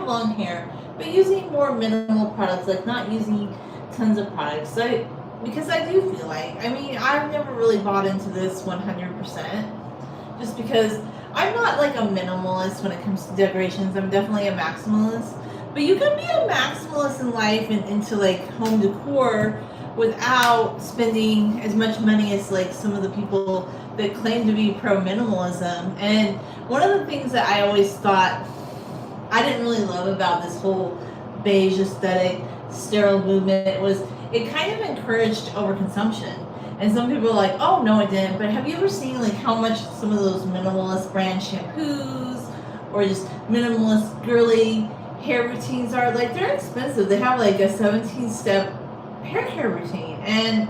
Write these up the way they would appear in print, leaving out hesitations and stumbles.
have long hair, but using more minimal products, like not using tons of products. So, because I do feel like, I mean, I've never really bought into this 100%, just because I'm not like a minimalist when it comes to decorations. I'm definitely a maximalist. But you can be a maximalist in life and into like home decor without spending as much money as like some of the people that claim to be pro minimalism. And one of the things that I always thought I didn't really love about this whole beige aesthetic sterile movement was it kind of encouraged overconsumption. And some people are like, oh no, it didn't. But have you ever seen like how much some of those minimalist brand shampoos or just minimalist girly hair routines are? Like they're expensive. They have like a 17-step hair care routine. And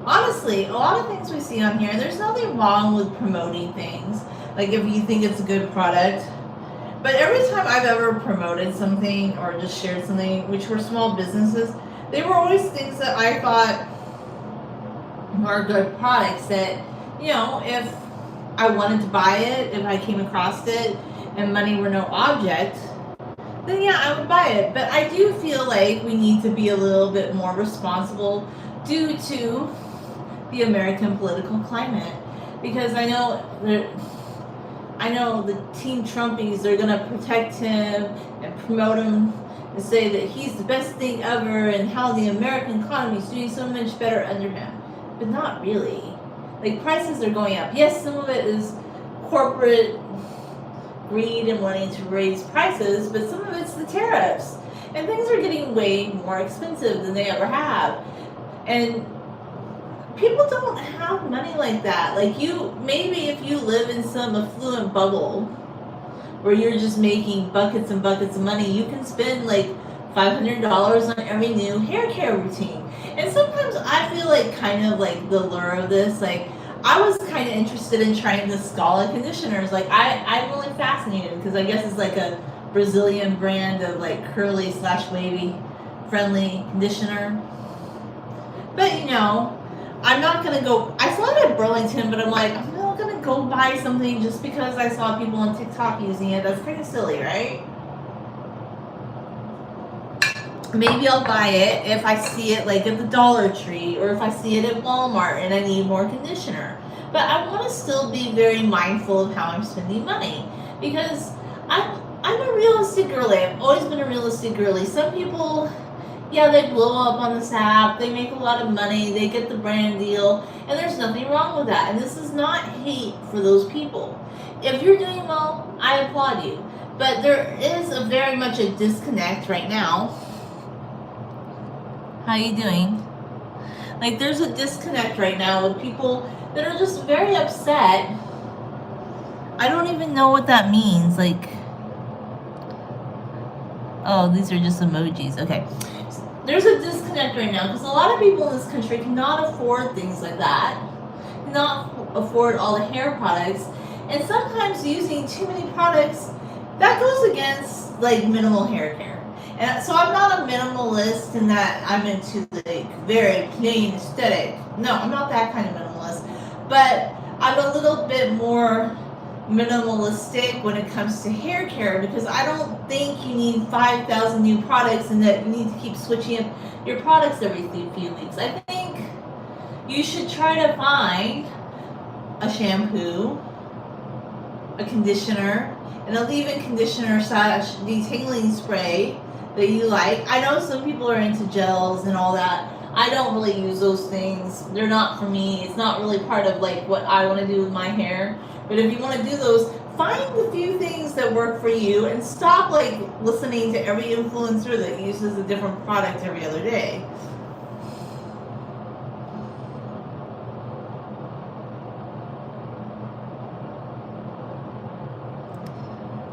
honestly, a lot of things we see on here, there's nothing wrong with promoting things. Like if you think it's a good product. But every time I've ever promoted something or just shared something, which were small businesses, they were always things that I thought were good products that, you know, if I wanted to buy it, if I came across it, and money were no object, then yeah, I would buy it. But I do feel like we need to be a little bit more responsible due to the American political climate. Because I know the Team Trumpies are gonna protect him and promote him and say that he's the best thing ever and how the American economy is doing so much better under him. But not really. Like prices are going up. Yes, some of it is corporate greed and wanting to raise prices, but some of it's the tariffs. And things are getting way more expensive than they ever have. And people don't have money like that. Like maybe if you live in some affluent bubble where you're just making buckets and buckets of money, you can spend like $500 on every new hair care routine. And sometimes I feel like kind of like the lure of this, like I was kind of interested in trying the Scala conditioners. Like I'm really fascinated because I guess it's like a Brazilian brand of like curly / wavy friendly conditioner. But you know, I'm not gonna go. I saw it at Burlington, but I'm like, I'm not gonna go buy something just because I saw people on TikTok using it. That's kind of silly, right? Maybe I'll buy it if I see it like at the Dollar Tree or if I see it at Walmart and I need more conditioner. But I want to still be very mindful of how I'm spending money because I'm a realistic girly. I've always been a realistic girly. Some people, yeah, they blow up on this app. They make a lot of money. They get the brand deal, and there's nothing wrong with that. And this is not hate for those people. If you're doing well, I applaud you. But there is a very much a disconnect right now. How you doing? Like there's a disconnect right now with people that are just very upset. I don't even know what that means. Like, oh, these are just emojis. Okay. There's a disconnect right now because a lot of people in this country cannot afford things like that, cannot afford all the hair products, and sometimes using too many products, that goes against like minimal hair care. And so I'm not a minimalist in that I'm into like very plain aesthetic. No, I'm not that kind of minimalist. But I'm a little bit more minimalistic when it comes to hair care because I don't think you need 5,000 new products and that you need to keep switching up your products every few weeks. I think you should try to find a shampoo, a conditioner, and a leave-in conditioner / detangling spray that you like. I know some people are into gels and all that. I don't really use those things. They're not for me. It's not really part of like what I want to do with my hair. But if you want to do those, find the few things that work for you and stop like listening to every influencer that uses a different product every other day.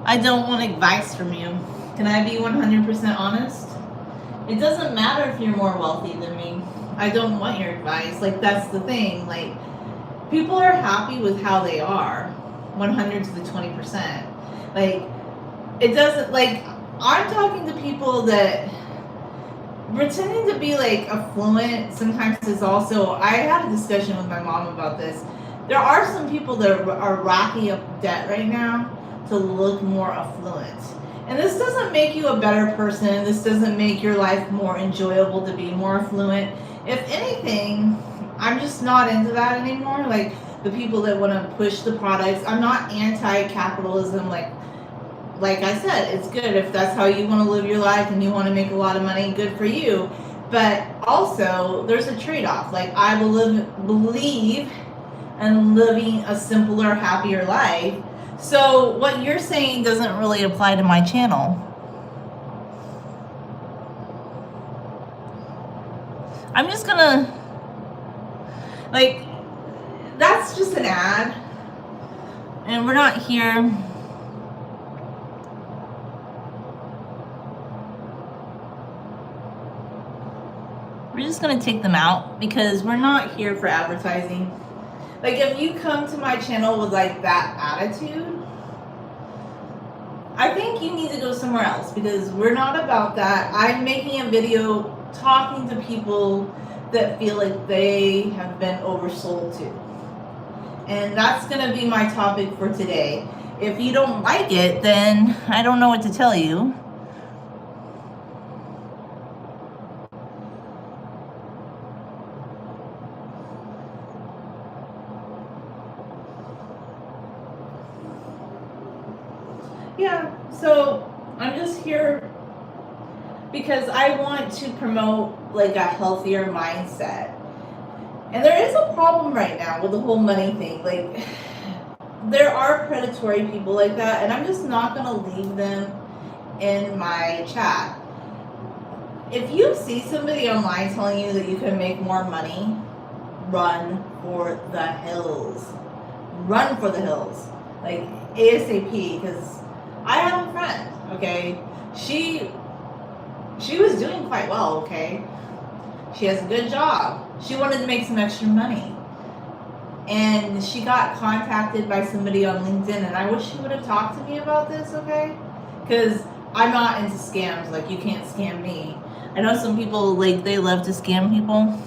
I don't want advice from you. Can I be 100% honest? It doesn't matter if you're more wealthy than me. I don't want your advice. Like, that's the thing. Like, people are happy with how they are. 100 to the 20%. Like, it doesn't, like, I'm talking to people that pretending to be, like, affluent sometimes is also, I had a discussion with my mom about this. There are some people that are racking up debt right now to look more affluent. And this doesn't make you a better person. This doesn't make your life more enjoyable to be more affluent. If anything, I'm just not into that anymore. Like the people that want to push the products. I'm not anti-capitalism. Like I said, it's good if that's how you want to live your life and you want to make a lot of money, good for you. But also, there's a trade-off. Like I believe in living a simpler, happier life. So what you're saying doesn't really apply to my channel. I'm just gonna, like, that's just an ad. And we're not here. We're just gonna take them out because we're not here for advertising. Like if you come to my channel with like that attitude, I think you need to go somewhere else because we're not about that. I'm making a video talking to people that feel like they have been oversold to. And that's gonna be my topic for today. If you don't like it, then I don't know what to tell you. Yeah, so I'm just here because I want to promote like a healthier mindset. And there is a problem right now with the whole money thing. Like there are predatory people like that, and I'm just not going to leave them in my chat. If you see somebody online telling you that you can make more money, run for the hills. Run for the hills. Like ASAP, because I have a friend, okay? She was doing quite well, okay? She has a good job. She wanted to make some extra money. And she got contacted by somebody on LinkedIn, and I wish she would have talked to me about this, okay? Because I'm not into scams. Like, you can't scam me. I know some people, like, they love to scam people.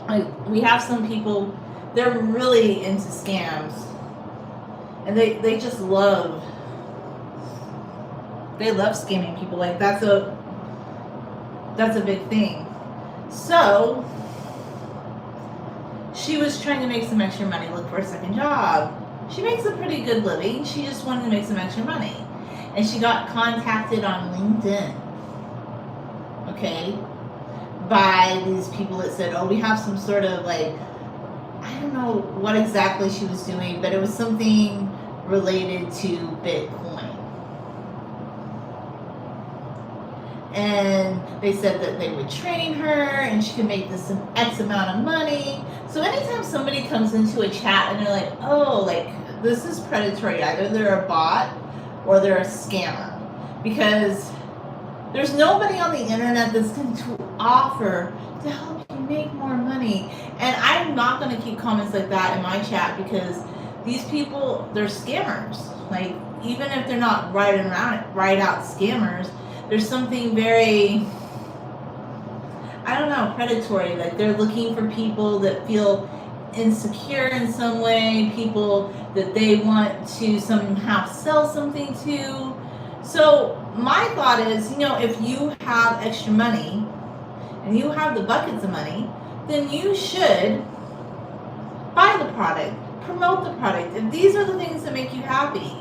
Like, we have some people, they're really into scams. And they just love, they love scamming people. Like, that's a big thing. So she was trying to make some extra money, look for a second job. She makes a pretty good living. She just wanted to make some extra money. And she got contacted on LinkedIn, okay, by these people that said, oh, we have some sort of like, I don't know what exactly she was doing, but it was something related to Bitcoin. And they said that they would train her and she could make this X amount of money. So anytime somebody comes into a chat and they're like, oh, like this is predatory, either they're a bot or they're a scammer, because there's nobody on the internet that's going to offer to help you make more money. And I'm not going to keep comments like that in my chat because these people, they're scammers. Like, even if they're not right out scammers, there's something very, I don't know, predatory. Like, they're looking for people that feel insecure in some way, people that they want to somehow sell something to. So my thought is, you know, if you have extra money and you have the buckets of money, then you should buy the product, promote the product. If these are the things that make you happy.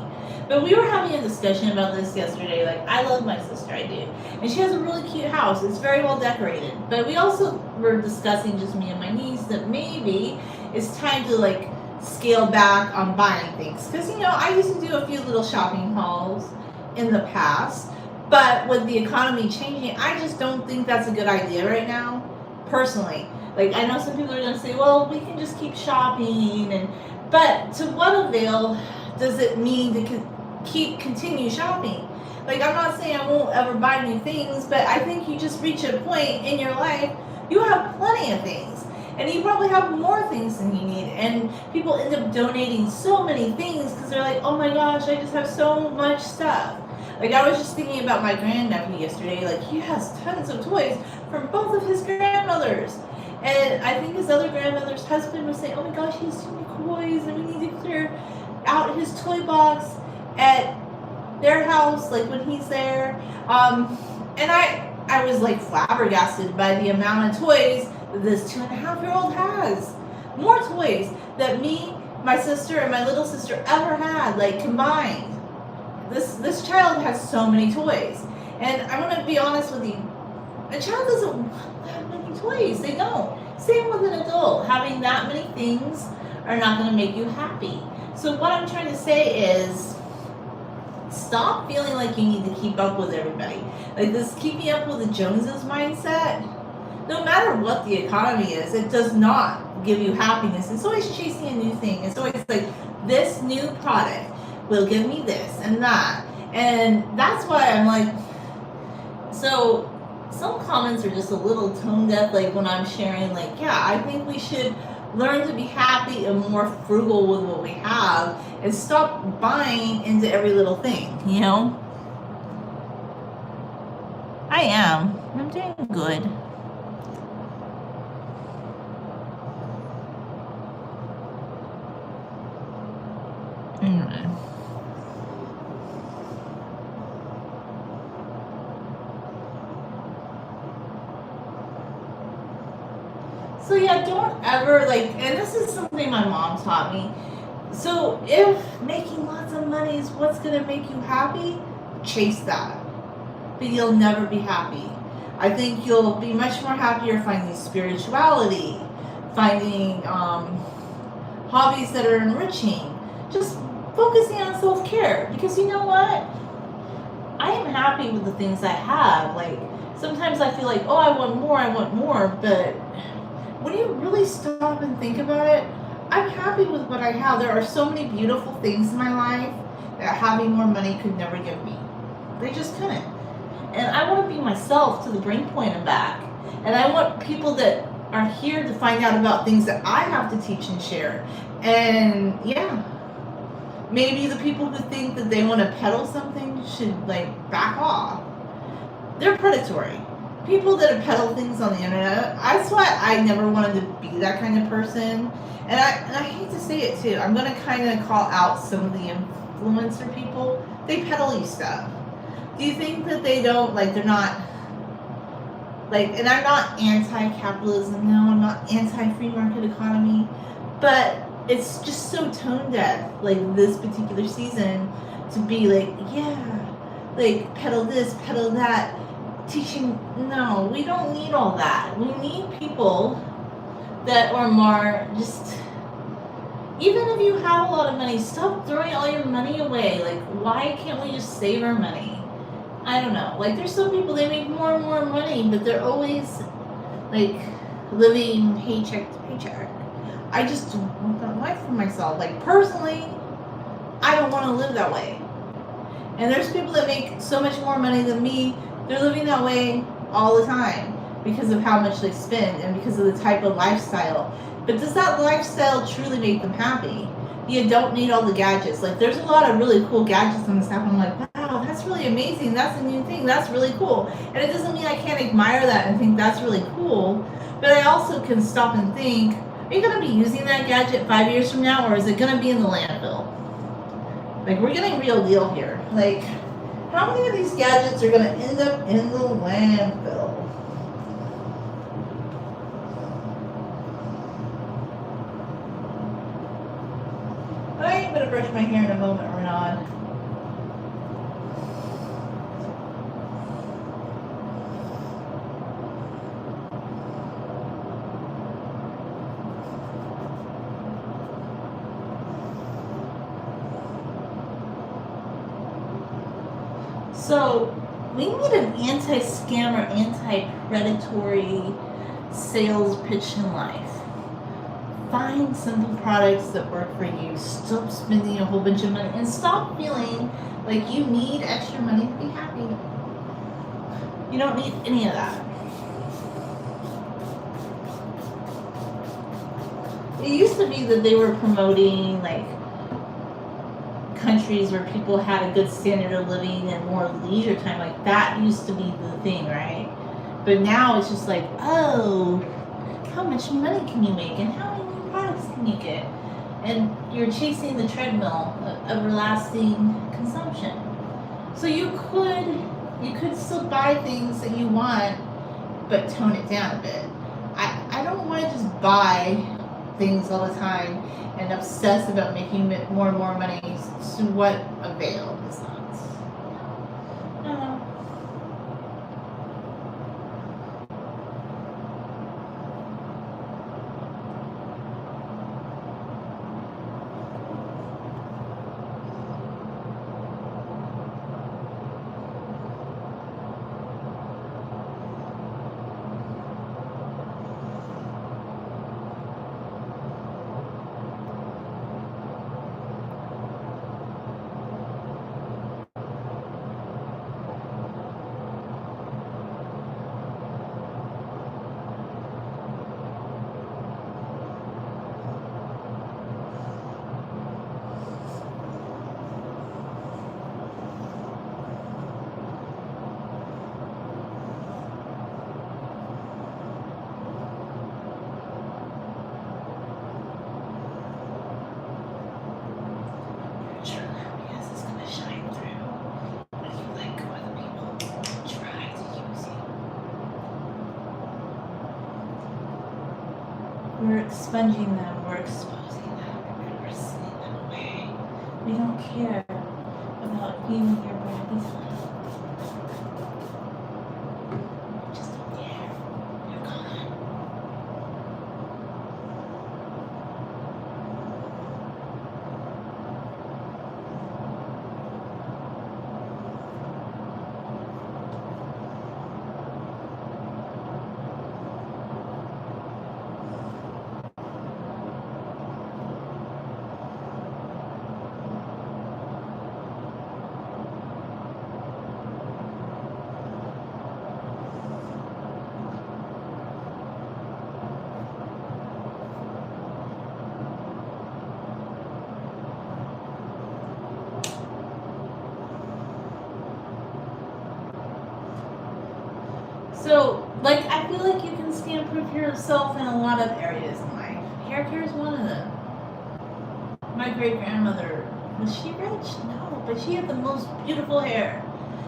But we were having a discussion about this yesterday. Like, I love my sister, I do. And she has a really cute house. It's very well decorated. But we also were discussing, just me and my niece, that maybe it's time to, like, scale back on buying things. Because, you know, I used to do a few little shopping hauls in the past. But with the economy changing, I just don't think that's a good idea right now, personally. Like, I know some people are going to say, well, we can just keep shopping. But to what avail does it mean to continue shopping? Like, I'm not saying I won't ever buy new things, but I think you just reach a point in your life, you have plenty of things. And you probably have more things than you need. And people end up donating so many things because they're like, oh my gosh, I just have so much stuff. Like, I was just thinking about my grandnephew yesterday. Like, he has tons of toys from both of his grandmothers. And I think his other grandmother's husband was saying, oh my gosh, he has so many toys and we need to clear out his toy box at their house, like when he's there. And I was like flabbergasted by the amount of toys that this 2.5-year-old has. More toys that me, my sister, and my little sister ever had, like combined. This child has so many toys. And I'm gonna be honest with you, a child doesn't want that many toys. They don't. Same with an adult. Having that many things are not gonna make you happy. So what I'm trying to say is, stop feeling like you need to keep up with everybody. Like this keeping up with the Joneses mindset, no matter what the economy is, it does not give you happiness. It's always chasing a new thing. It's always like, this new product will give me this and that. And that's why I'm like, so some comments are just a little tone deaf, like when I'm sharing, like, yeah, I think we should learn to be happy and more frugal with what we have and stop buying into every little thing, you know? I am. I'm doing good. So yeah, don't ever like, and this is something my mom taught me. So if making lots of money is what's gonna make you happy, chase that. But you'll never be happy. I think you'll be much more happier finding spirituality, finding hobbies that are enriching, just focusing on self-care. Because you know what? I am happy with the things I have. Like, sometimes I feel like, oh, I want more, but when you really stop and think about it, I'm happy with what I have. There are so many beautiful things in my life that having more money could never give me. They just couldn't. And I want to be myself to the brink point and back. And I want people that are here to find out about things that I have to teach and share. And yeah, maybe the people who think that they want to peddle something should like back off. They're predatory. People that peddle things on the internet, that's why I never wanted to be that kind of person. And I hate to say it too, I'm going to kind of call out some of the influencer people. They peddle you stuff. Do you think that they don't, like, they're not, like, and I'm not anti-capitalism, no, I'm not anti-free market economy, but it's just so tone deaf, like, this particular season, to be like, yeah, like, peddle this, peddle that, teaching. No, we don't need all that. We need people that are more just, even if you have a lot of money, stop throwing all your money away. Like, why can't we just save our money? I don't know. Like, there's some people, they make more and more money, but they're always like living paycheck to paycheck. I just don't want that life for myself. Like, personally, I don't want to live that way. And there's people that make so much more money than me. They're living that way all the time because of how much they spend and because of the type of lifestyle. But does that lifestyle truly make them happy? You don't need all the gadgets. Like, there's a lot of really cool gadgets on this app. I'm like, wow, that's really amazing. That's a new thing. That's really cool. And it doesn't mean I can't admire that and think that's really cool. But I also can stop and think, are you going to be using that gadget 5 years from now, or is it going to be in the landfill? Like, we're getting real deal here. Like, how many of these gadgets are going to end up in the landfill? I'm going to brush my hair in a moment, Renaud. So, we need an anti-scammer, anti-predatory sales pitch in life. Find simple products that work for you. Stop spending a whole bunch of money and stop feeling like you need extra money to be happy. You don't need any of that. It used to be that they were promoting like countries where people had a good standard of living and more leisure time. Like, that used to be the thing, right? But now it's just like, oh, how much money can you make and how many new products can you get? And you're chasing the treadmill of everlasting consumption. So you could still buy things that you want, but tone it down a bit. I don't want to just buy things all the time and obsess about making more and more money. To what avail is that? I don't know. We're expunging them, we're exposing them, and we're sending them away. We don't care about you and your bodies. We just don't care. You're gone. So, like, I feel like you can stand-proof yourself in a lot of areas in life. Hair care is one of them. My great-grandmother, was she rich? No, but she had the most beautiful hair.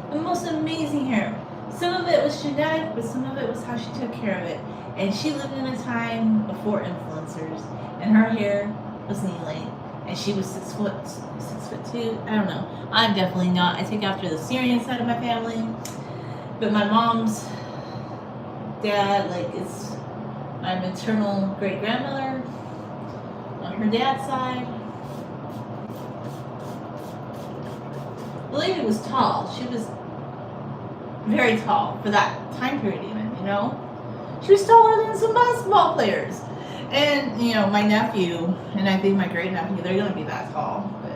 The most amazing hair. Some of it was genetic, but some of it was how she took care of it. And she lived in a time before influencers, and her hair was knee-length. And she was 6'2". I don't know. I'm definitely not. I take after the Syrian side of my family. But my mom's dad, like, it's my maternal great-grandmother on her dad's side. The lady was tall. She was very tall for that time period even, you know? She was taller than some basketball players. And, you know, my nephew, and I think my great-nephew, they're going to be that tall. But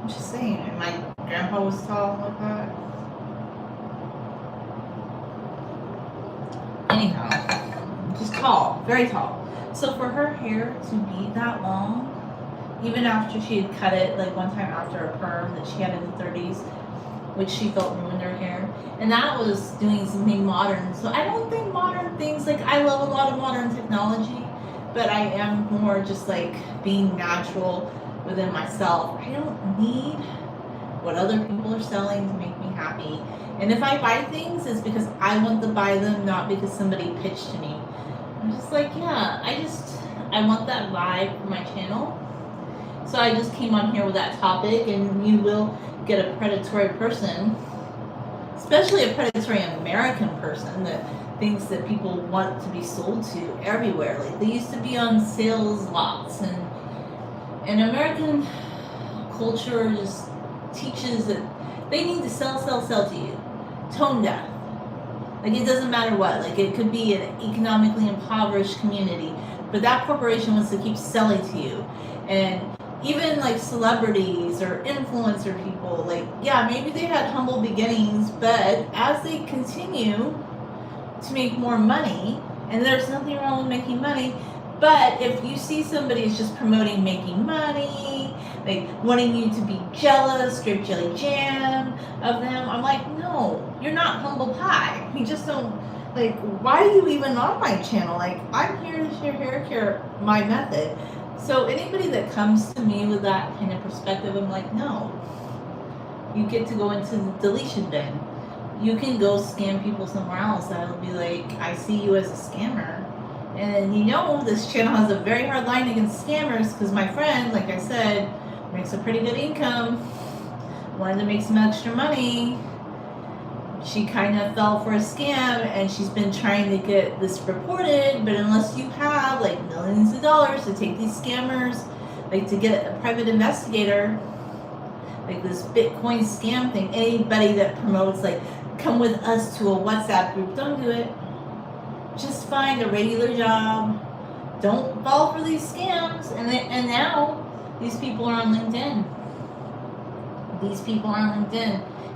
I'm just saying, and my grandpa was tall like that. Anyhow, just tall, very tall. So for her hair to be that long, even after she had cut it, like one time after a perm that she had in the 30s, which she felt ruined her hair, and that was doing something modern. So I don't think modern things, like, I love a lot of modern technology, but I am more just like being natural within myself. I don't need what other people are selling to make me happy. And if I buy things, it's because I want to buy them, not because somebody pitched to me. I'm just like, yeah, I want that vibe for my channel. So I just came on here with that topic, and you will get a predatory person, especially a predatory American person that thinks that people want to be sold to everywhere. Like, they used to be on sales lots, and American culture just teaches that they need to sell to you. Tone deaf. Like, it doesn't matter what. Like, it could be an economically impoverished community, but that corporation wants to keep selling to you. And even like celebrities or influencer people, like, yeah, maybe they had humble beginnings, but as they continue to make more money, and there's nothing wrong with making money, but if you see somebody is just promoting making money, like wanting you to be jealous, straight jelly jam of them, I'm like, no, you're not humble pie. You just don't, like, why are you even on my channel? Like, I'm here to share hair care, my method. So anybody that comes to me with that kind of perspective, I'm like, no, you get to go into the deletion bin. You can go scam people somewhere else that'll be like, I see you as a scammer. And this channel has a very hard line against scammers because my friend, like I said, makes a pretty good income, wanted to make some extra money. She kind of fell for a scam and she's been trying to get this reported, but unless you have like millions of dollars to take these scammers, like to get a private investigator, like this Bitcoin scam thing, anybody that promotes like come with us to a WhatsApp group, don't do it. Just find a regular job. Don't fall for these scams. And now these people are on LinkedIn.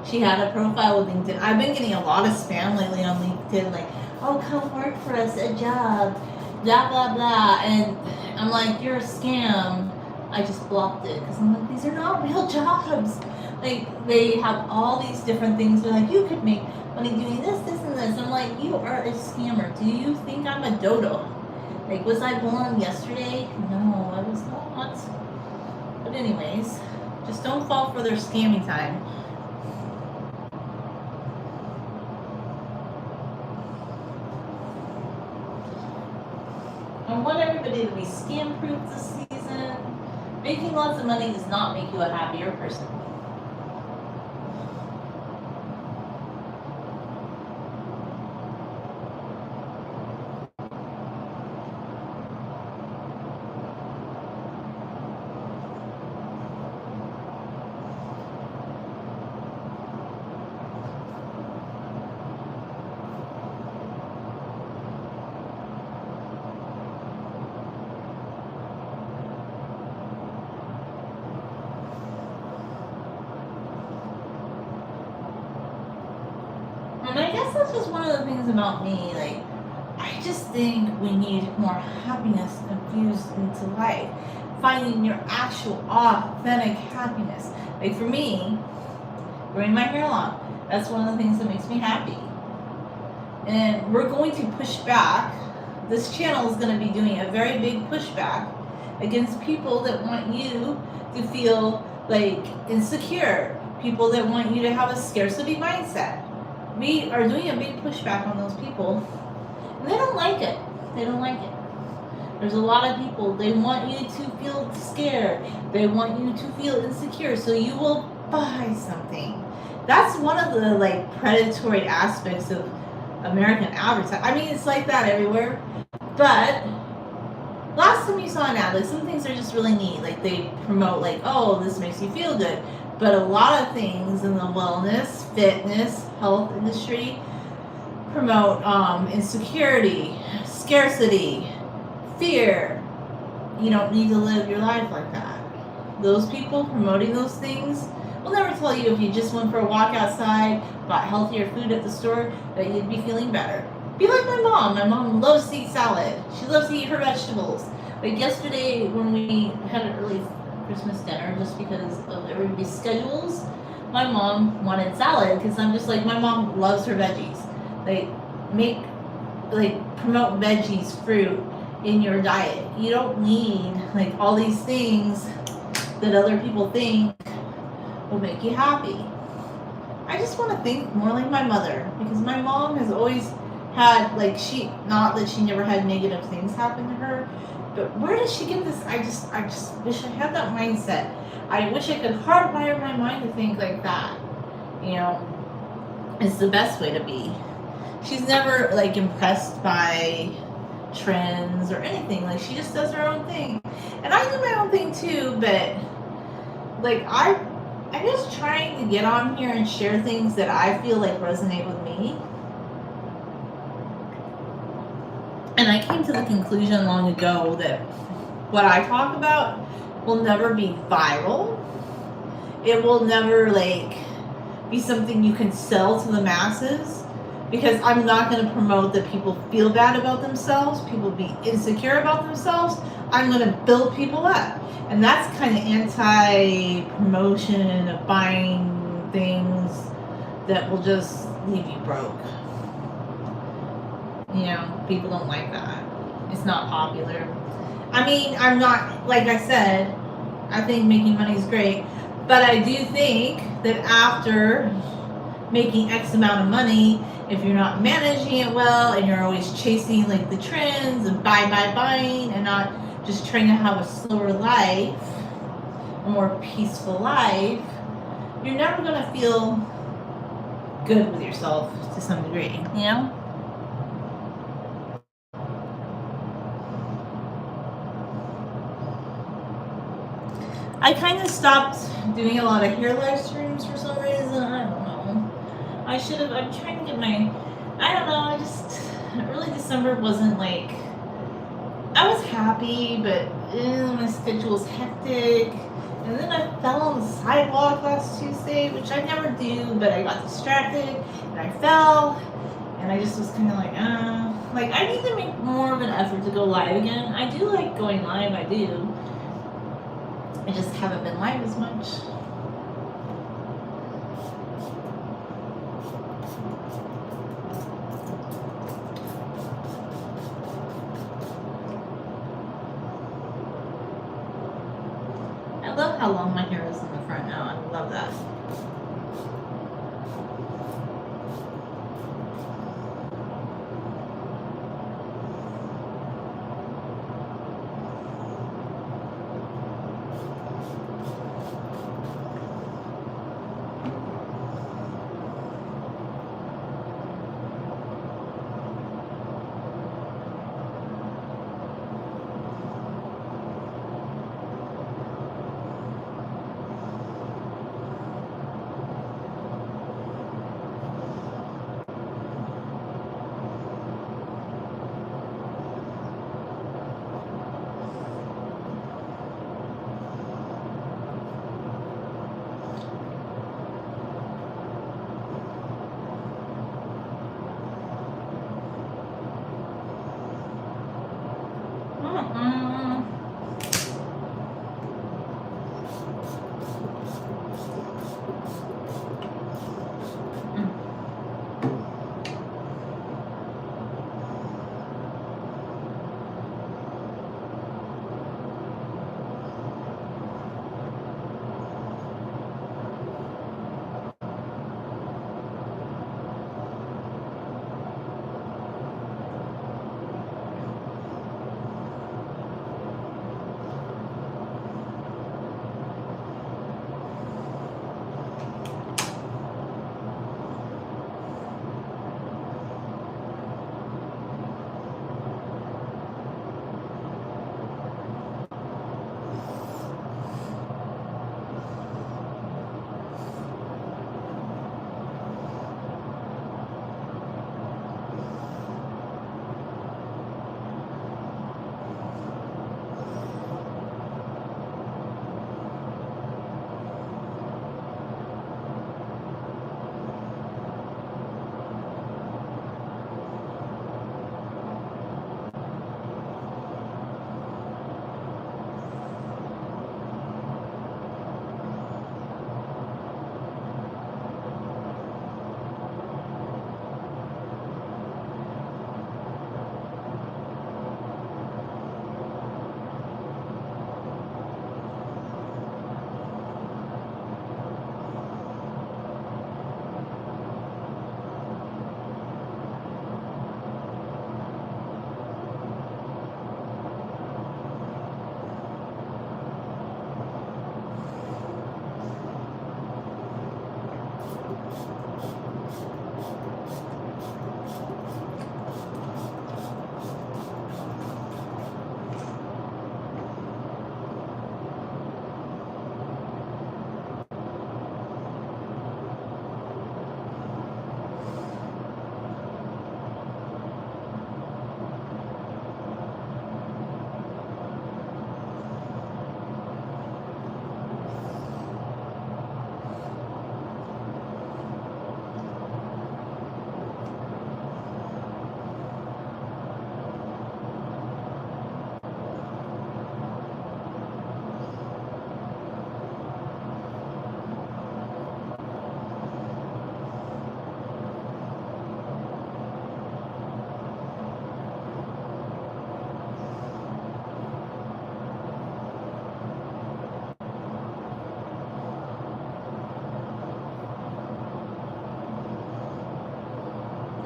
She had a profile with LinkedIn. I've been getting a lot of spam lately on LinkedIn, like, oh, come work for us, a job, blah, blah, blah. And I'm like, you're a scam. I just blocked it because I'm like, these are not real jobs. Like, they have all these different things. They're like, you could make money doing this, this, and this. I'm like, you are a scammer. Do you think I'm a dodo? Like, was I born yesterday? No, I was not. But anyways, just don't fall for their scammy time. I want everybody to be scam-proof this season. Making lots of money does not make you a happier person. And I guess that's just one of the things about me, like, I just think we need more happiness infused into life. Finding your actual authentic happiness. Like for me, growing my hair long, that's one of the things that makes me happy. And we're going to push back. This channel is going to be doing a very big pushback against people that want you to feel like insecure. People that want you to have a scarcity mindset. We are doing a big pushback on those people, and they don't like it. There's a lot of people, they want you to feel scared. They want you to feel insecure, so you will buy something. That's one of the like predatory aspects of American advertising. I mean, it's like that everywhere. But last time you saw an ad, like some things are just really neat. Like they promote like, oh, this makes you feel good. But a lot of things in the wellness, fitness, health industry promote insecurity, scarcity, fear. You don't need to live your life like that. Those people promoting those things will never tell you if you just went for a walk outside, bought healthier food at the store, that you'd be feeling better. Be like my mom. My mom loves to eat salad. She loves to eat her vegetables. Like yesterday when we had an early Christmas dinner, just because of everybody's schedules, my mom wanted salad because I'm just like, my mom loves her veggies. Promote veggies, fruit in your diet. You don't need like all these things that other people think will make you happy. I just want to think more like my mother, because my mom has always had like, not that she never had negative things happen to her, but where does she get this? I just wish I had that mindset. I wish I could hardwire my mind to think like that. You know, it's the best way to be. She's never like impressed by trends or anything. Like she just does her own thing, and I do my own thing too. But like I'm just trying to get on here and share things that I feel like resonate with me. And I came to the conclusion long ago that what I talk about will never be viral. It will never like be something you can sell to the masses, because I'm not going to promote that people feel bad about themselves, people be insecure about themselves. I'm going to build people up. And that's kind of anti-promotion of buying things that will just leave you broke. You know, people don't like that. It's not popular. I mean, I'm not, like I said, I think making money is great, But I do think that after making X amount of money, if you're not managing it well and you're always chasing like the trends and buying and not just trying to have a slower life, a more peaceful life, you're never going to feel good with yourself to some degree, you know? I kind of stopped doing a lot of hair live streams for some reason. I don't know. I should have. I'm trying to get my. I don't know. I just really December wasn't like. I was happy, but my schedule was hectic. And then I fell on the sidewalk last Tuesday, which I never do, but I got distracted and I fell. And I just was kind of like, like I need to make more of an effort to go live again. I do like going live. I do. I just haven't been live as much. I love how long my hair is in the front now. I love that.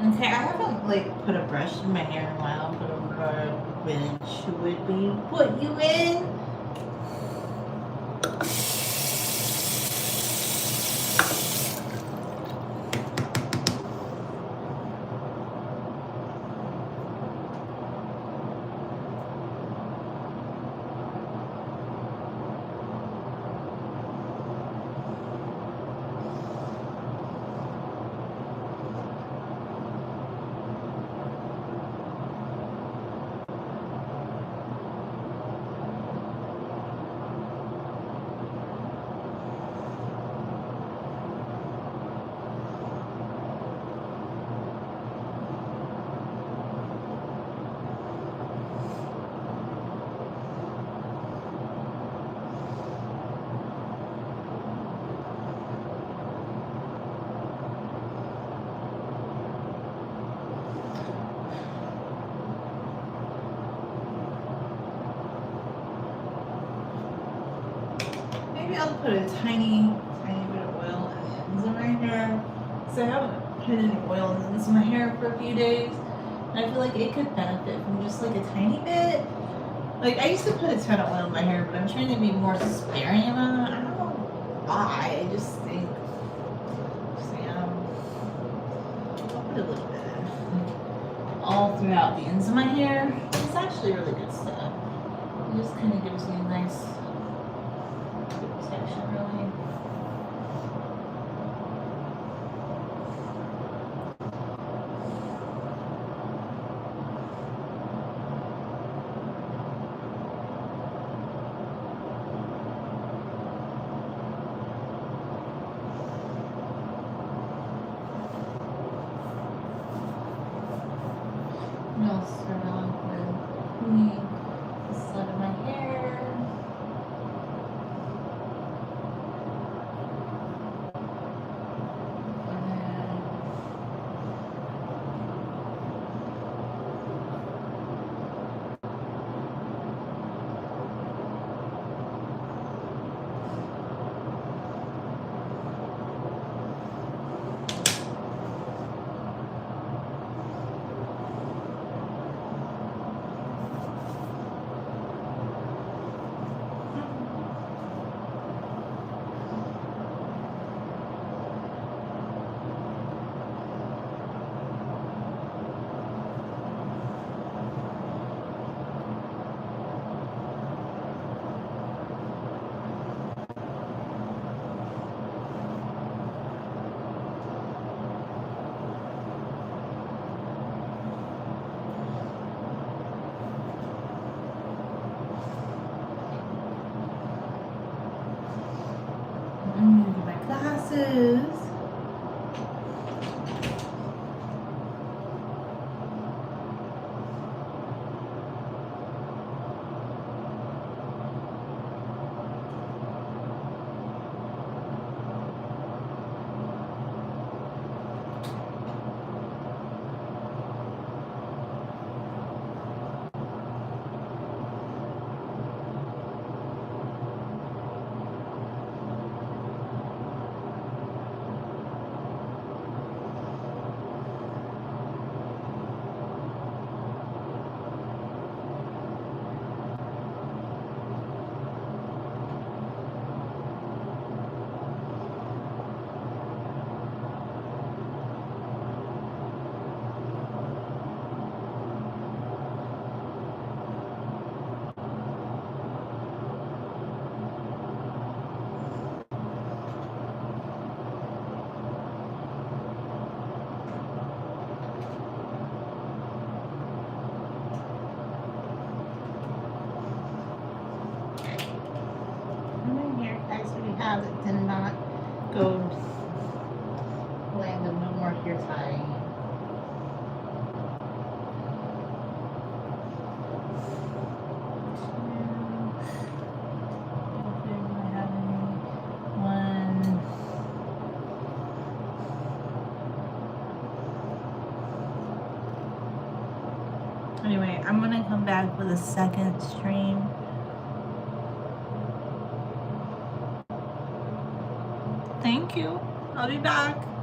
Okay, I haven't like put a brush in my hair in a while, but which would we put you in? Maybe I'll put a tiny bit of oil in the ends of my hair. So I haven't put any oil in the ends of my hair for a few days. And I feel like it could benefit from just like a tiny bit. Like I used to put a ton of oil in my hair, but I'm trying to be more sparing about it. I don't know why. I just think, I'll put a little bit in. All throughout the ends of my hair. It's actually really good stuff. It just kind of gives you a nice protection, really. And I'll start off with cleaning the side of my hair. And then I'm gonna get my glasses. Have it did not go land, no more hair tying. Anyway, I'm gonna come back with a second stream. Thank you. I'll be back.